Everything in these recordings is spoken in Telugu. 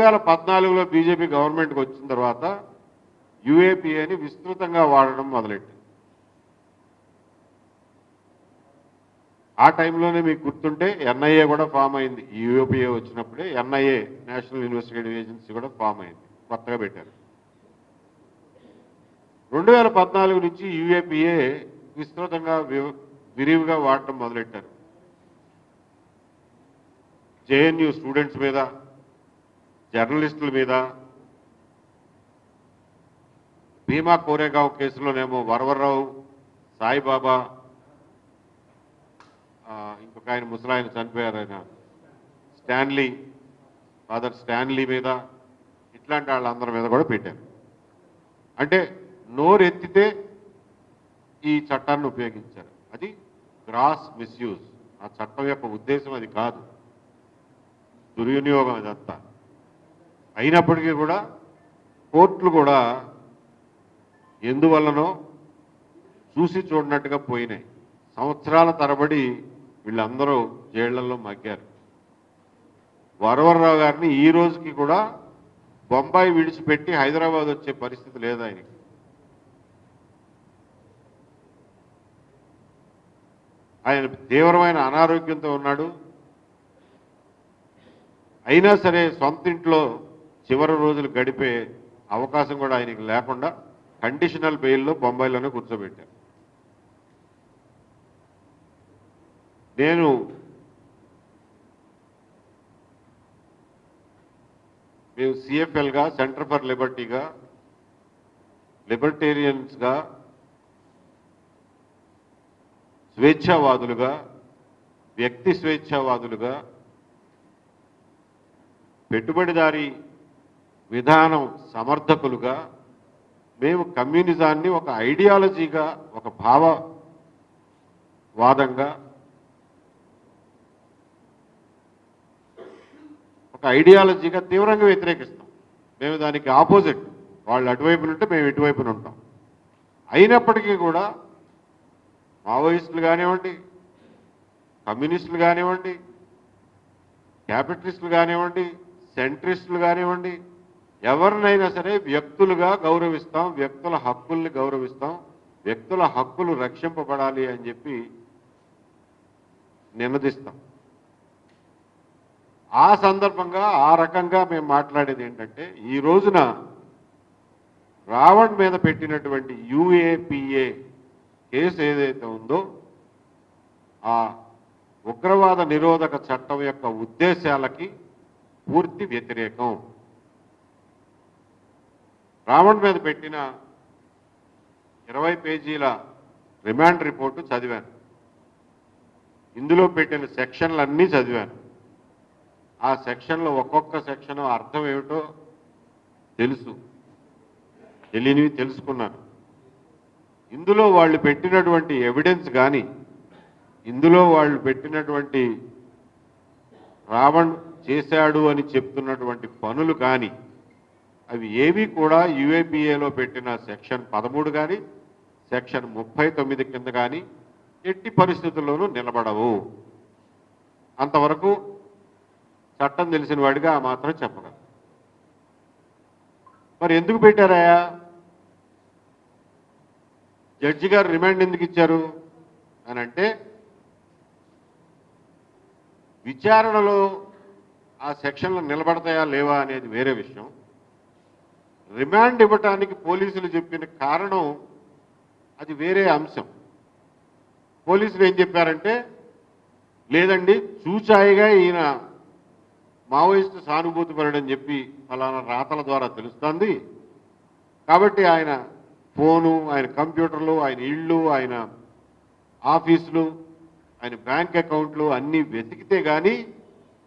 2014లో బీజేపీ గవర్నమెంట్కి వచ్చిన తర్వాత యూఏపీఏని విస్తృతంగా వాడడం మొదలెట్టింది. ఆ టైంలోనే మీకు గుర్తుంటే ఎన్ఐఏ కూడా ఫామ్ అయింది. ఈ యూఏపీఏ వచ్చినప్పుడే ఎన్ఐఏ, నేషనల్ ఇన్వెస్టిగేటివ్ ఏజెన్సీ కూడా ఫామ్ అయింది, కొత్తగా పెట్టారు. 2014 నుంచి యూఏపీఏ విస్తృతంగా విరివిగా వాడటం మొదలెట్టారు. జేఎన్యూ స్టూడెంట్స్ మీద, జర్నలిస్టుల మీద, భీమా కోరేగావ్ కేసులోనేమో వరవరరావు, సాయిబాబా, ఇంకొక ఆయన ముసలాయన చనిపోయారు, ఆయన స్టాన్లీ, ఫాదర్ స్టాన్లీ మీద, ఇట్లాంటి వాళ్ళందరి మీద కూడా పెట్టారు. అంటే నోరెత్తితే ఈ చట్టాన్ని ఉపయోగించారు. అది గ్రాస్ మిస్యూజ్. ఆ చట్టం యొక్క ఉద్దేశం అది కాదు, దుర్వినియోగం ఇదంతా. అయినప్పటికీ కూడా కోర్టులు కూడా ఎందువల్లనో చూసి చూడనట్టుగా పోయినాయి. సంవత్సరాల తరబడి వీళ్ళందరూ జైళ్లలో మగ్గారు. వరవరరావు గారిని ఈ రోజుకి కూడా బొంబాయి విడిచిపెట్టి హైదరాబాద్ వచ్చే పరిస్థితి లేదు ఆయనకి. ఆయన తీవ్రమైన అనారోగ్యంతో ఉన్నాడు. అయినా సరే సొంత ఇంట్లో చివరి రోజులు గడిపే అవకాశం కూడా ఆయనకి లేకుండా కండిషనల్ బెయిల్లో బొంబాయిలోనే కూర్చోబెట్టారు. మేము సిఎఫ్ఎల్గా, సెంటర్ ఫర్ లిబర్టీగా, లిబర్టేరియన్స్గా, స్వేచ్ఛావాదులుగా, వ్యక్తి స్వేచ్ఛావాదులుగా, పెట్టుబడిదారీ విధానం సమర్థకులుగా మేము కమ్యూనిజాన్ని ఒక ఐడియాలజీగా, ఒక భావవాదంగా, ఒక ఐడియాలజీగా తీవ్రంగా వ్యతిరేకిస్తాం. మేము దానికి ఆపోజిట్. వాళ్ళు అటువైపున ఉంటే మేము ఇటువైపున ఉంటాం. అయినప్పటికీ కూడా మావోయిస్టులు కానివ్వండి, కమ్యూనిస్టులు కానివ్వండి, క్యాపిటలిస్టులు కానివ్వండి, సెంట్రిస్టులు కానివ్వండి, ఎవరినైనా సరే వ్యక్తులుగా గౌరవిస్తాం, వ్యక్తుల హక్కుల్ని గౌరవిస్తాం, వ్యక్తుల హక్కులు రక్షింపబడాలి అని చెప్పి నినదిస్తాం. ఆ సందర్భంగా ఆ రకంగా మేము మాట్లాడేది ఏంటంటే, ఈ రోజున రావణ్ మీద పెట్టినటువంటి యూఏపీఏ కేసు ఏదైతే ఉందో ఆ ఉగ్రవాద నిరోధక చట్టం యొక్క ఉద్దేశాలకి పూర్తి వ్యతిరేకం. రావణ్ మీద పెట్టిన 20 పేజీల రిమాండ్ రిపోర్టు చదివాను. ఇందులో పెట్టిన సెక్షన్లన్నీ చదివాను. ఆ సెక్షన్లో ఒక్కొక్క సెక్షన్ అర్థం ఏమిటో తెలియనివి తెలుసుకున్నాను. ఇందులో వాళ్ళు పెట్టినటువంటి ఎవిడెన్స్ కానీ, ఇందులో వాళ్ళు పెట్టినటువంటి రావణ్ చేశాడు అని చెప్తున్నటువంటి పనులు కానీ, అవి ఏవి కూడా యూఏపీఏలో పెట్టిన సెక్షన్ 13 కానీ, సెక్షన్ 39 కింద కానీ ఎట్టి పరిస్థితుల్లోనూ నిలబడవు. అంతవరకు చట్టం తెలిసిన వాడిగా ఆ మాత్రం చెప్పగలను. మరి ఎందుకు పెట్టారాయా? జడ్జి గారు రిమాండ్ ఎందుకు ఇచ్చారు అని అంటే, విచారణలో ఆ సెక్షన్లు నిలబడతాయా లేవా అనేది వేరే విషయం. రిమాండ్ ఇవ్వటానికి పోలీసులు చెప్పిన కారణం అది వేరే అంశం. పోలీసులు ఏం చెప్పారంటే, లేదండి చూచాయిగా ఈయన మావోయిస్టు సానుభూతి పడని చెప్పి ఫలానా రాతల ద్వారా తెలుస్తుంది, కాబట్టి ఆయన ఫోను, ఆయన కంప్యూటర్లు, ఆయన ఇళ్ళు, ఆయన ఆఫీసులు, ఆయన బ్యాంక్ అకౌంట్లు అన్నీ వెతికితే కానీ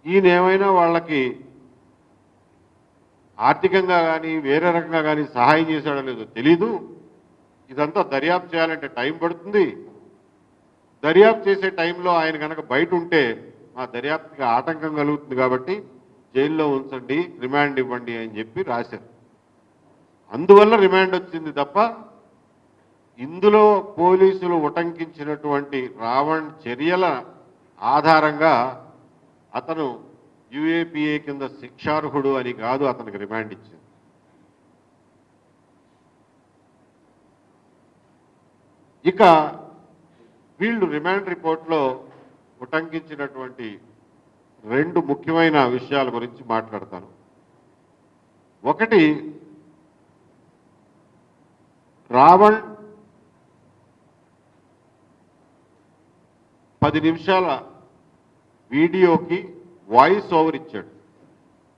ఈయన ఏమైనా వాళ్ళకి ఆర్థికంగా కానీ వేరే రకంగా కానీ సహాయం చేశాడో లేదో తెలీదు. ఇదంతా దర్యాప్తు చేయాలంటే టైం పడుతుంది. దర్యాప్తు చేసే టైంలో ఆయన కనుక బయట ఉంటే మా దర్యాప్తుకి ఆటంకం కలుగుతుంది, కాబట్టి జైల్లో ఉంచండి, రిమాండ్ ఇవ్వండి అని చెప్పి రాశారు. అందువల్ల రిమాండ్ వచ్చింది తప్ప ఇందులో పోలీసులు ఉటంకించినటువంటి రావణ్ చర్యల ఆధారంగా అతను యుఏపిఏ కింద శిక్షార్హుడు అని కాదు అతనికి రిమాండ్ ఇచ్చింది. ఇక వీళ్ళు రిమాండ్ రిపోర్ట్లో ఉటంకించినటువంటి 2 ముఖ్యమైన విషయాల గురించి మాట్లాడతాను. ఒకటి, రావణ్ 10 నిమిషాల వీడియోకి వాయిస్ ఓవర్ ఇచ్చాడు.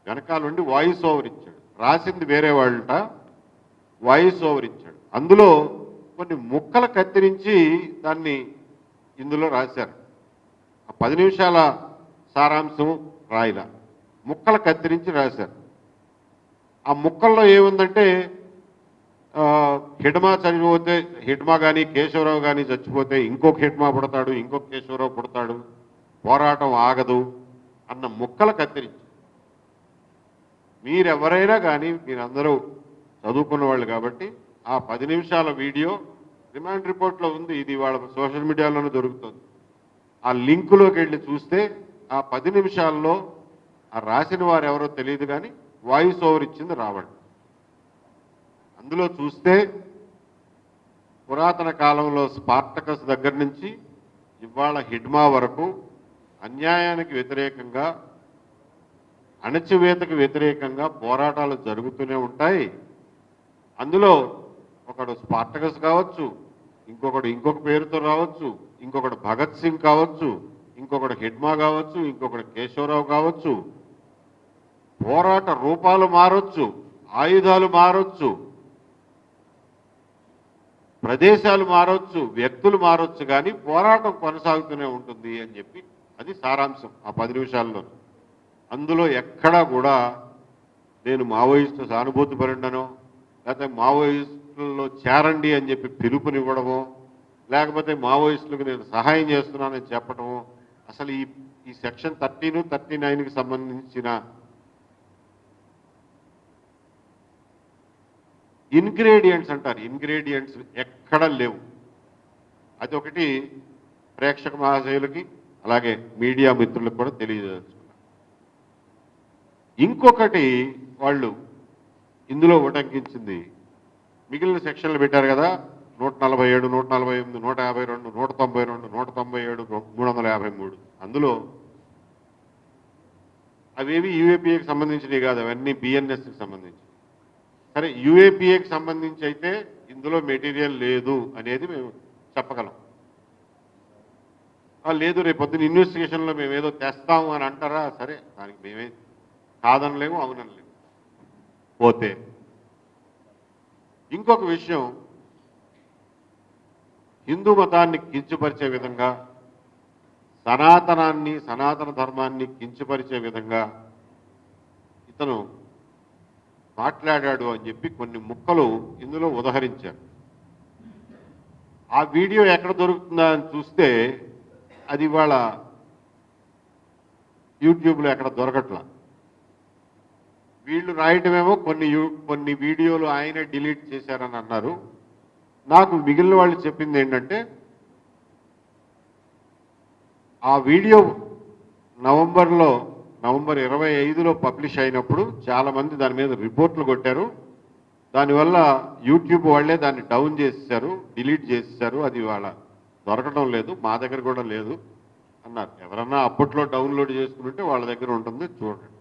వెనకాల నుండి వాయిస్ ఓవర్ ఇచ్చాడు. రాసింది వేరే వాళ్ళట, వాయిస్ ఓవర్ ఇచ్చాడు. అందులో కొన్ని ముక్కలు కత్తిరించి దాన్ని ఇందులో రాశారు. ఆ 10 నిమిషాల సారాంశం రాయిలా ముక్కలు కత్తిరించి రాశారు. ఆ ముక్కల్లో ఏముందంటే హిడ్మా చనిపోతే, హిడ్మా కానీ కేశవరావు కానీ చచ్చిపోతే ఇంకొక హిడ్మా పుడతాడు, ఇంకొక కేశవరావు పుడతాడు, పోరాటం ఆగదు అన్న ముక్కలు కత్తిరించి. మీరెవరైనా కానీ మీరందరూ చదువుకున్న వాళ్ళు కాబట్టి ఆ 10 నిమిషాల వీడియో రిమాండ్ రిపోర్ట్లో ఉంది. ఇది వాళ్ళ సోషల్ మీడియాలోనే దొరుకుతుంది. ఆ లింకులోకి వెళ్ళి చూస్తే ఆ 10 నిమిషాల్లో ఆ రాసిన వారు ఎవరో తెలియదు కానీ వాయిస్ ఓవర్ ఇచ్చింది రావణ్. అందులో చూస్తే పురాతన కాలంలో స్పార్టకస్ దగ్గర నుంచి ఇవాళ హిడ్మా వరకు అన్యాయానికి వ్యతిరేకంగా, అణచివేతకు వ్యతిరేకంగా పోరాటాలు జరుగుతూనే ఉంటాయి. అందులో ఒకడు స్పార్టకస్ కావచ్చు, ఇంకొకడు ఇంకొక పేరుతో రావచ్చు, ఇంకొకడు భగత్ సింగ్ కావచ్చు, ఇంకొకడు హిడ్మా కావచ్చు, ఇంకొకడు కేశవరావు కావచ్చు. పోరాట రూపాలు మారొచ్చు, ఆయుధాలు మారొచ్చు, ప్రదేశాలు మారొచ్చు, వ్యక్తులు మారొచ్చు, కానీ పోరాటం కొనసాగుతూనే ఉంటుంది అని చెప్పి అది సారాంశం ఆ 10 నిమిషాల్లో. అందులో ఎక్కడా కూడా నేను మావోయిస్టు సానుభూతి పరుండనో, లేకపోతే మావోయిస్టుల్లో చేరండి అని చెప్పి పిలుపునివ్వడమో, లేకపోతే మావోయిస్టులకు నేను సహాయం చేస్తున్నానని చెప్పడమో, అసలు ఈ సెక్షన్ 13, 39కి సంబంధించిన ఇంగ్రీడియంట్స్ అంటారు, ఇంగ్రీడియంట్స్ ఎక్కడ లేవు. అది ఒకటి ప్రేక్షక మహాశయులకి అలాగే మీడియా మిత్రులకు కూడా తెలియజేస్తున్నారు. ఇంకొకటి వాళ్ళు ఇందులో ఉటంకించింది, మిగిలిన సెక్షన్లు పెట్టారు కదా, 147, 148, 152, 192, 197, 353. అందులో అవేవి యూఏపీఏకి సంబంధించినవి కాదు, అవన్నీ బిఎన్ఎస్కి సంబంధించి. సరే, యూఏపీఏకి సంబంధించి అయితే ఇందులో మెటీరియల్ లేదు అనేది మేము చెప్పగలం. లేదు, రేపు పొద్దున ఇన్వెస్టిగేషన్లో మేము ఏదో తెస్తాము అని అంటారా, సరే, దానికి మేమే కాదనలేము, అవునలేము. పోతే ఇంకొక విషయం, హిందూ మతాన్ని కించపరిచే విధంగా, సనాతన ధర్మాన్ని కించపరిచే విధంగా ఇతను మాట్లాడాడు అని చెప్పి కొన్ని ముక్కలు ఇందులో ఉదహరించారు. ఆ వీడియో ఎక్కడ దొరుకుతుందా అని చూస్తే అది ఇవాళ యూట్యూబ్లో ఎక్కడ దొరకట్లా. వీళ్ళు రాయటమేమో కొన్ని వీడియోలు ఆయనే డిలీట్ చేశారని అన్నారు. నాకు మిగిలిన వాళ్ళు చెప్పింది ఏంటంటే, ఆ వీడియో నవంబర్ 25లో పబ్లిష్ అయినప్పుడు చాలామంది దాని మీద రిపోర్ట్లు కొట్టారు. దానివల్ల యూట్యూబ్ వాళ్ళే దాన్ని డౌన్ చేసేసారు, డిలీట్ చేసేసారు. అది వాళ్ళ దొరకడం లేదు, మా దగ్గర కూడా లేదు అన్నారు. ఎవరన్నా అప్పట్లో డౌన్లోడ్ చేసుకుంటే వాళ్ళ దగ్గర ఉంటుంది, చూడండి.